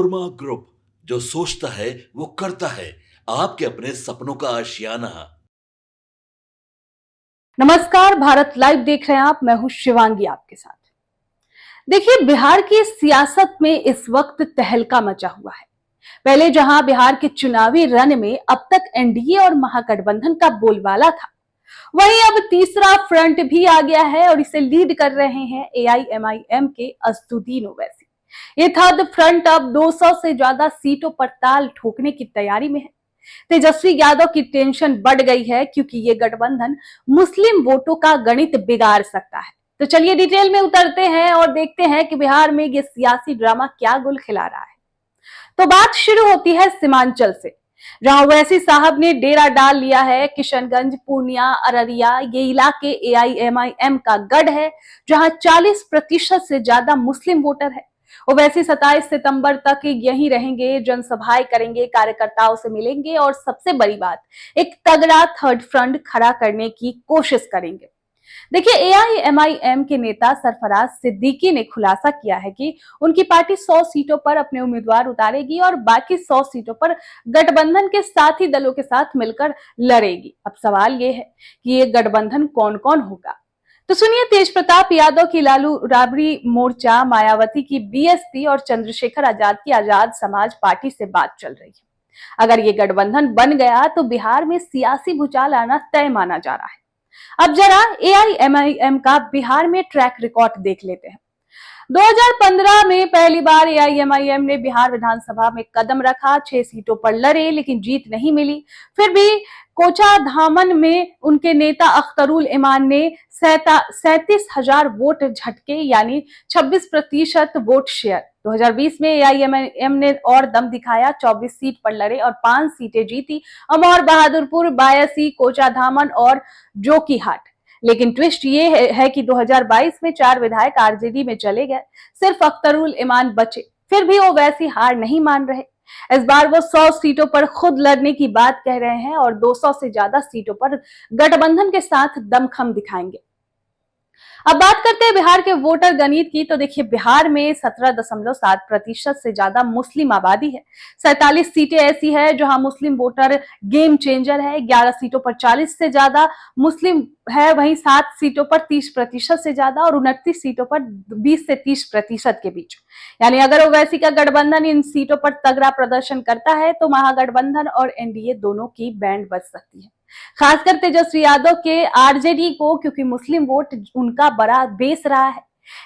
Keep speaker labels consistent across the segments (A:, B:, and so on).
A: Korma group, जो सोचता है वो करता है। आपके अपने सपनों का आशियाना।
B: नमस्कार, भारत लाइव देख रहे हैं आप। मैं हूं शिवांगी आपके साथ। देखिए, बिहार की सियासत में इस वक्त तहलका मचा हुआ है। पहले जहां बिहार के चुनावी रण में अब तक एनडीए और महागठबंधन का बोलबाला था, वहीं अब तीसरा फ्रंट भी आ गया है और इसे लीड कर रहे हैं एआईएमआईएम के असदुद्दीन ओवैसी। ये थर्ड फ्रंट अब 200 से ज्यादा सीटों पर ताल ठोकने की तैयारी में है। तेजस्वी यादव की टेंशन बढ़ गई है क्योंकि ये गठबंधन मुस्लिम वोटों का गणित बिगाड़ सकता है। तो चलिए डिटेल में उतरते हैं और देखते हैं कि बिहार में ये सियासी ड्रामा क्या गुल खिला रहा है। तो बात शुरू होती है सीमांचल से, जहां ओवैसी साहब ने डेरा डाल लिया है। किशनगंज, पूर्णिया, अररिया, ये इलाके एआईएमआईएम का गढ़ है, जहां 40% से ज्यादा मुस्लिम वोटर है। ओवैसी 27 सितंबर तक यहीं रहेंगे, जनसभाएं करेंगे, कार्यकर्ताओं से मिलेंगे और सबसे बड़ी बात, एक तगड़ा थर्ड फ्रंट खड़ा करने की कोशिश करेंगे। देखिए, एआईएमआईएम के नेता सरफराज सिद्दीकी ने खुलासा किया है कि उनकी पार्टी 100 सीटों पर अपने उम्मीदवार उतारेगी और बाकी 100 सीटों पर गठबंधन के साथी दलों के साथ मिलकर लड़ेगी। अब सवाल ये है कि ये गठबंधन कौन कौन होगा। तो सुनिए, तेज प्रताप यादव की लालू राबड़ी मोर्चा, मायावती की बीएसपी और चंद्रशेखर आजाद की आजाद समाज पार्टी से बात चल रही है। अगर ये गठबंधन बन गया तो बिहार में सियासी भूचाल आना तय माना जा रहा है। अब जरा एआईएमआईएम का बिहार में ट्रैक रिकॉर्ड देख लेते हैं। 2015 में पहली बार एआईएमआईएम ने बिहार विधानसभा में कदम रखा, 6 सीटों पर लड़े लेकिन जीत नहीं मिली। फिर भी कोचाधामन में उनके नेता अख्तरुल इमान ने 37,000 वोट झटके, यानी 26% वोट शेयर। 2020 में एआईएमआईएम ने और दम दिखाया, 24 सीट पर लड़े और 5 सीटें जीती, अमौर, बहादुरपुर, बायसी, कोचाधामन और जोकीहाट। लेकिन ट्विस्ट ये है कि 2022 में 4 विधायक आरजेडी में चले गए, सिर्फ अख्तरुल इमान बचे। फिर भी वो वैसी हार नहीं मान रहे। इस बार वो 100 सीटों पर खुद लड़ने की बात कह रहे हैं और 200 से ज्यादा सीटों पर गठबंधन के साथ दमखम दिखाएंगे। अब बात करते हैं बिहार के वोटर गणित की। तो देखिए, बिहार में 17.7% से ज्यादा मुस्लिम आबादी है। 47 सीटें ऐसी है जहां मुस्लिम वोटर गेम चेंजर है। 11 सीटों पर 40 से ज्यादा मुस्लिम है, वहीं 7 सीटों पर 30% से ज्यादा और 29 सीटों पर 20 से 30% के बीच। यानी अगर ओवैसी का गठबंधन इन सीटों पर तगड़ा प्रदर्शन करता है तो महागठबंधन और एनडीए दोनों की बैंड बज सकती है, खासकर तेजस्वी यादव के आरजेडी को, क्योंकि मुस्लिम वोट उनका बड़ा बेस रहा है।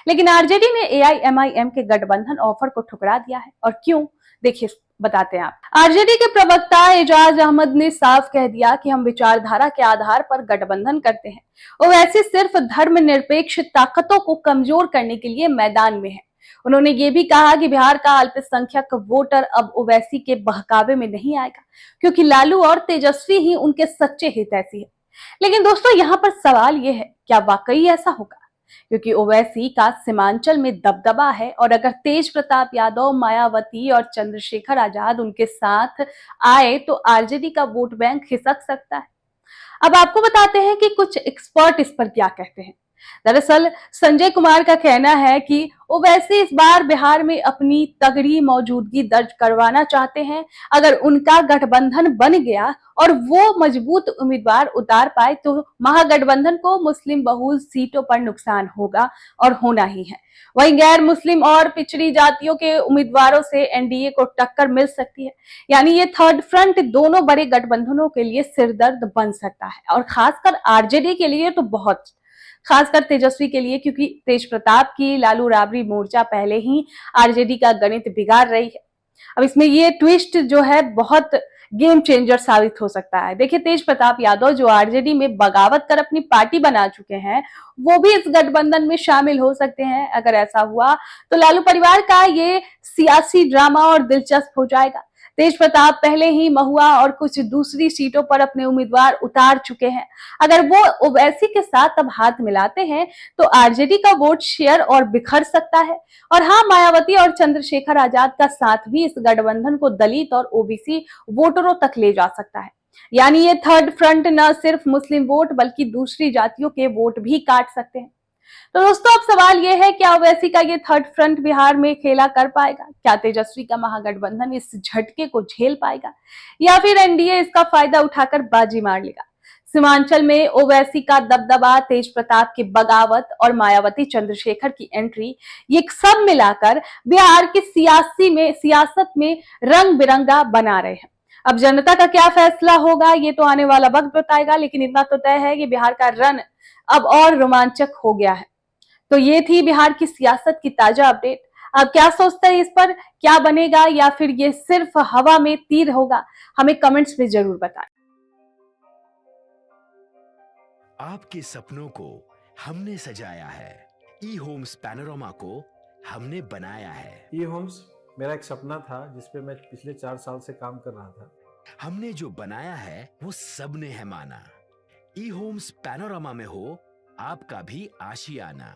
B: लेकिन आरजेडी ने एआईएमआईएम के गठबंधन ऑफर को ठुकरा दिया है। और क्यों, देखिए बताते हैं आप। आरजेडी के प्रवक्ता एजाज अहमद ने साफ कह दिया कि हम विचारधारा के आधार पर गठबंधन करते हैं, वो वैसे सिर्फ धर्मनिरपेक्ष ताकतों को कमजोर करने के लिए मैदान में है। उन्होंने ये भी कहा कि बिहार का अल्पसंख्यक वोटर अब ओवैसी के बहकावे में नहीं आएगा, क्योंकि लालू और तेजस्वी ही उनके सच्चे हितैषी है। लेकिन दोस्तों, यहाँ पर सवाल ये है, क्या वाकई ऐसा होगा? क्योंकि ओवैसी का सीमांचल में दबदबा है और अगर तेज प्रताप यादव, मायावती और चंद्रशेखर आजाद उनके साथ आए तो आरजेडी का वोट बैंक खिसक सकता है। अब आपको बताते हैं कि कुछ एक्सपर्ट इस पर क्या कहते हैं। दरअसल संजय कुमार का कहना है कि ओवैसी इस बार बिहार में अपनी तगड़ी मौजूदगी दर्ज करवाना चाहते हैं। अगर उनका गठबंधन बन गया और वो मजबूत उम्मीदवार उतार पाए तो महागठबंधन को मुस्लिम बहुल सीटों पर नुकसान होगा और होना ही है। वहीं गैर मुस्लिम और पिछड़ी जातियों के उम्मीदवारों से एनडीए को टक्कर मिल सकती है। यानी ये थर्ड फ्रंट दोनों बड़े गठबंधनों के लिए सिरदर्द बन सकता है और खासकर आरजेडी के लिए तो बहुत, खासकर तेजस्वी के लिए, क्योंकि तेज प्रताप की लालू राबड़ी मोर्चा पहले ही आरजेडी का गणित बिगाड़ रही है। अब इसमें ये ट्विस्ट जो है बहुत गेम चेंजर साबित हो सकता है। देखिए, तेज प्रताप यादव जो आरजेडी में बगावत कर अपनी पार्टी बना चुके हैं, वो भी इस गठबंधन में शामिल हो सकते हैं। अगर ऐसा हुआ तो लालू परिवार का ये सियासी ड्रामा और दिलचस्प हो जाएगा। तेज प्रताप पहले ही महुआ और कुछ दूसरी सीटों पर अपने उम्मीदवार उतार चुके हैं। अगर वो ओवैसी के साथ अब हाथ मिलाते हैं तो आरजेडी का वोट शेयर और बिखर सकता है। और हाँ, मायावती और चंद्रशेखर आजाद का साथ भी इस गठबंधन को दलित और ओबीसी वोटरों तक ले जा सकता है। यानी ये थर्ड फ्रंट न सिर्फ मुस्लिम वोट बल्कि दूसरी जातियों के वोट भी काट सकते हैं। तो दोस्तों अब सवाल ये है, क्या ओवैसी का ये थर्ड फ्रंट बिहार में खेला कर पाएगा? क्या तेजस्वी का महागठबंधन इस झटके को झेल पाएगा, या फिर एनडीए इसका फायदा उठाकर बाजी मार लेगा? सीमांचल में ओवैसी का दबदबा, तेज प्रताप की बगावत और मायावती चंद्रशेखर की एंट्री, ये सब मिलाकर बिहार की सियासत में रंग बिरंगा बना रहे हैं। अब जनता का क्या फैसला होगा ये तो आने वाला वक्त बताएगा, लेकिन इतना तो तय है कि बिहार का रन अब और रोमांचक हो गया है। तो ये थी बिहार की सियासत की ताजा अपडेट। आप क्या सोचते हैं इस पर? क्या बनेगा, या फिर ये सिर्फ हवा में तीर होगा? हमें कमेंट्स में जरूर बताएं।
C: आपके सपनों को हमने सजाया है, ई होम्स पैनोरामा को हमने बनाया है।
D: ई होम्स मेरा एक सपना था जिसपे मैं पिछले 4 साल से काम कर रहा था।
C: हमने जो बनाया है वो सबने है माना। ई होम्स पैनोरामा में हो आपका भी आशियाना।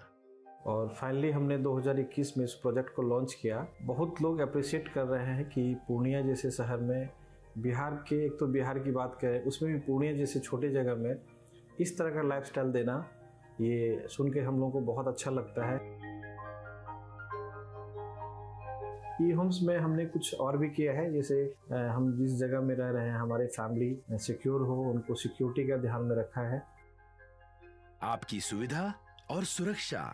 D: और फाइनली हमने 2021 में इस प्रोजेक्ट को लॉन्च किया। बहुत लोग अप्रिशिएट कर रहे हैं कि पूर्णिया जैसे शहर में, बिहार के, एक तो बिहार की बात करें उसमें भी पूर्णिया जैसे छोटे जगह में इस तरह का लाइफस्टाइल देना, ये सुन के हम लोगों को बहुत अच्छा लगता है। ई होम्स में हमने कुछ और भी किया है, जैसे हम जिस जगह में रह रहे हैं हमारे फैमिली सिक्योर हो, उनको सिक्योरिटी का ध्यान में रखा है।
C: आपकी सुविधा और सुरक्षा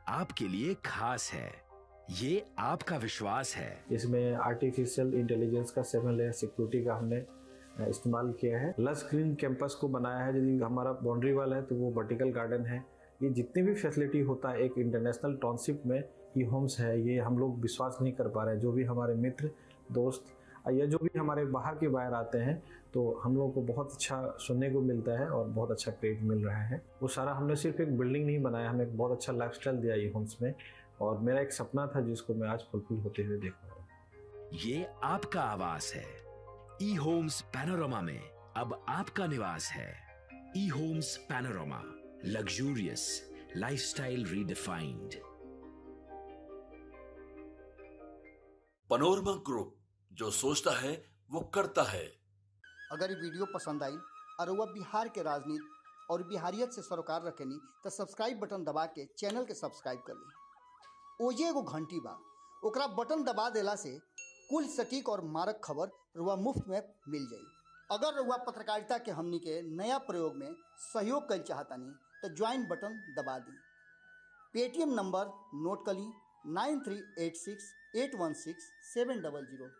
C: आपके लिए खास है, ये आपका विश्वास है।
D: इसमें आर्टिफिशियल इंटेलिजेंस का 7 लेयर सिक्योरिटी का हमने इस्तेमाल किया है। लस ग्रीन कैंपस को बनाया है। यदि हमारा बाउंड्री वाल है तो वो वर्टिकल गार्डन है। ये जितनी भी फैसिलिटी होता है एक इंटरनेशनल टाउनशिप में, ई होम्स है, ये हम लोग विश्वास नहीं कर पा रहे हैं। जो भी हमारे मित्र दोस्त या जो भी हमारे बाहर के बाहर आते हैं तो हम लोगों को बहुत अच्छा सुनने को मिलता है और बहुत अच्छा क्रेडिट मिल रहा है। वो सारा हमने सिर्फ एक बिल्डिंग नहीं बनाया, हमें एक बहुत अच्छा लाइफस्टाइल दिया ई होम्स में, और मेरा एक सपना था जिसको मैं आज फुलफिल होते हुए देख रहा हूँ।
C: ये आपका आवास है। ई होम्स पैनोरामा में अब आपका निवास है। E Homes Panorama, luxurious lifestyle redefined.
A: Panorama Group, जो सोचता है वो करता है।
E: अगर ये वीडियो पसंद आई और वह बिहार के राजनीति और बिहारियत से सरोकार रखेनी तो सब्सक्राइब बटन दबा के चैनल के सब्सक्राइब कर ली। ओजे एगो घंटी बा, ओकरा बटन दबा देला से कुल सटीक और मारक खबर रुआ मुफ्त में मिल जाई। अगर रुआ पत्रकारिता के हमनी के नया प्रयोग में सहयोग कर चाहतानी तो ज्वाइन बटन दबा दी। पेटीएम नंबर नोट कर ली 9386816700।